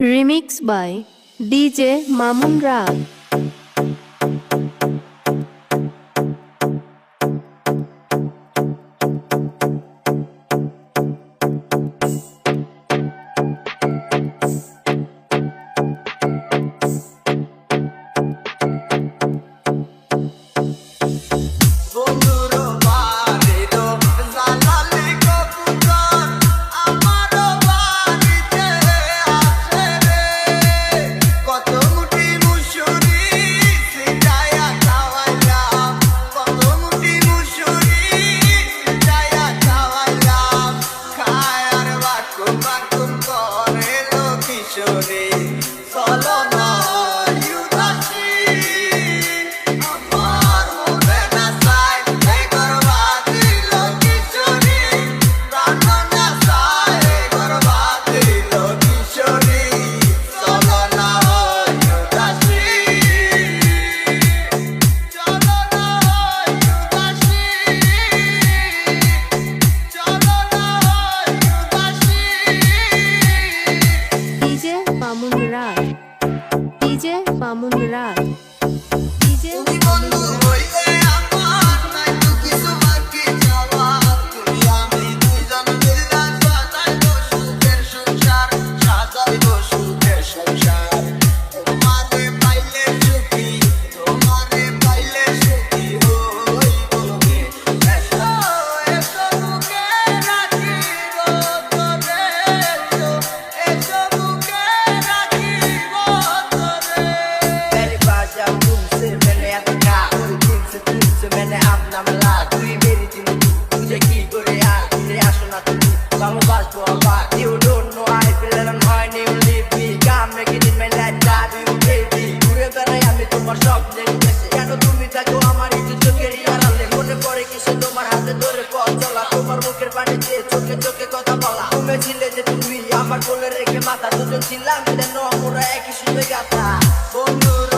Remix by DJ Mamun Rag. DJ Mamun Rag. DJ Mamun You don't know I feel that I'm high, you leave me. Come make it in my life, God, you baby. ঘুরে বেড়াই আমি তোমার স্বপ্নের দেশে। কেন তুমি থাকো আমার একটু চোখের আড়ালে? মনে পড়ে কিছু তোমার হাতে ধরে পথ চলা, তোমার মুখের পানি দিয়ে চোখে চোখে কথা বলা। তুমি ছিলে যে তুমি আমার কোলে রেখে মাথা, দুজন ছিলাম যেন আমরা একই সুতো গাথা। বন্ধুরা